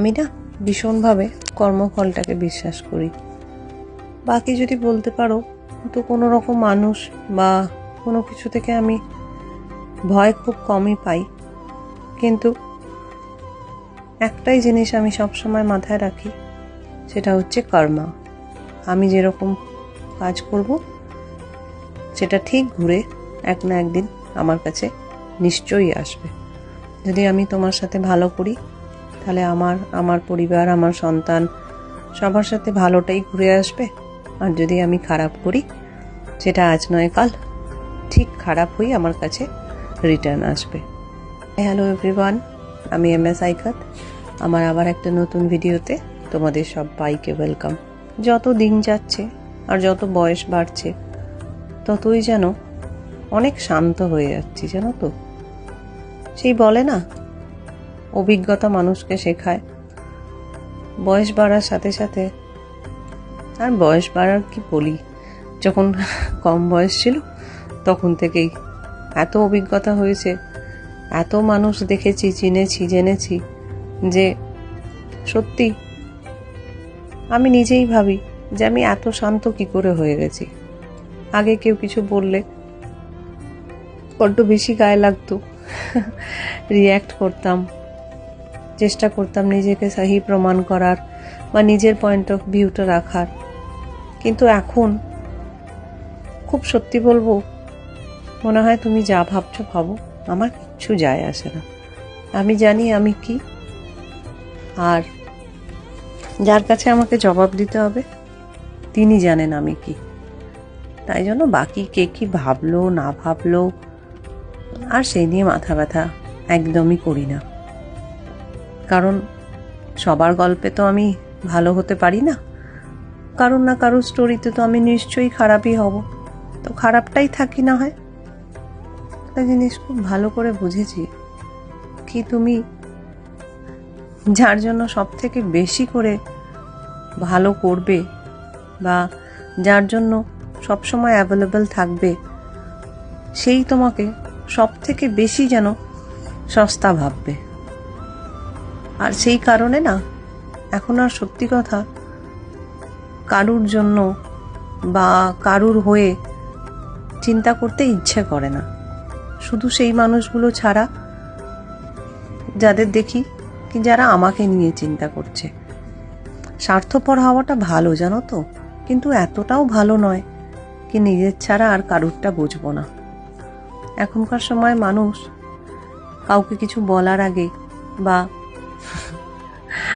আমি না ভীষণভাবে কর্মফলটাকে বিশ্বাস করি। বাকি যদি বলতে পারো তো কোনো রকম মানুষ বা কোনো কিছু থেকে আমি ভয় খুব কমই পাই, কিন্তু একটাই জিনিস আমি সবসময় মাথায় রাখি, সেটা হচ্ছে কর্মা। আমি যেরকম কাজ করব সেটা ঠিক ঘুরে এক না একদিন আমার কাছে নিশ্চয়ই আসবে। যদি আমি তোমার সাথে ভালো করি তাহলে আমার পরিবার, আমার সন্তান, সবার সাথে ভালোটাই ঘুরে আসবে। আর যদি আমি খারাপ করি সেটা আজ নয় কাল ঠিক খারাপ হয়ে আমার কাছে রিটার্ন আসবে। হ্যালো এভরিওয়ান, আমি MS আইকাত। আমার আবার একটা নতুন ভিডিওতে তোমাদের সবাইকে ওয়েলকাম। যত দিন যাচ্ছে আর যত বয়স বাড়ছে ততই যেন অনেক শান্ত হয়ে যাচ্ছি, জানো তো। সেই বলে না, অভিজ্ঞতা মানুষকে শেখায়। বয়স বাড়ার সাথে সাথে, আর বয়স বাড়ার কি বলি, যখন কম বয়স ছিল তখন থেকেই এত অভিজ্ঞতা হয়েছে, এত মানুষ দেখেছি, চিনেছি, জেনেছি যে সত্যি আমি নিজেই ভাবি যে আমি এত শান্ত কি করে হয়ে গেছি। আগে কেউ কিছু বললে বড্ড বেশি গায়ে লাগতো, রিয়্যাক্ট করতাম, চেষ্টা করতাম নিজেকে সহি প্রমাণ করার বা নিজের পয়েন্ট অফ ভিউটা রাখার। কিন্তু এখন খুব সত্যি বলবো, মনে হয় তুমি যা ভাবছো ভাবো, আমার কিচ্ছু যায় আসে না। আমি জানি আমি কি, আর যার কাছে আমাকে জবাব দিতে হবে তিনি জানেন আমি কি। তাই জন্য বাকি কে কি ভাবলো না ভাবলো আর সেই নিয়ে মাথা ব্যথা একদমই করি না। কারণ সবার গল্পে তো আমি ভালো হতে পারি না, কারণ না কারোর স্টোরিতে তো আমি নিশ্চয়ই খারাপই হব। তো খারাপটাই থাকি না হয়। একটা জিনিস খুব ভালো করে বুঝেছি, কি তুমি যার জন্য সব থেকে বেশি করে ভালো করবে বা যার জন্য সবসময় অ্যাভেলেবল থাকবে, সেই তোমাকে সব থেকে বেশি যেন সস্তা ভাববে। আর সেই কারণে না এখন আর সত্যি কথা কারুর জন্য বা কারুর হয়ে চিন্তা করতে ইচ্ছে করে না। শুধু সেই মানুষগুলো ছাড়া যাদের দেখি কি যারা আমাকে নিয়ে চিন্তা করছে। স্বার্থপর হওয়াটা ভালো, জানো তো, কিন্তু এতটাও ভালো নয় কি নিজের ছাড়া আর কারুরটা বুঝবো না। এখনকার সময় মানুষ কাউকে কিছু বলার আগে বা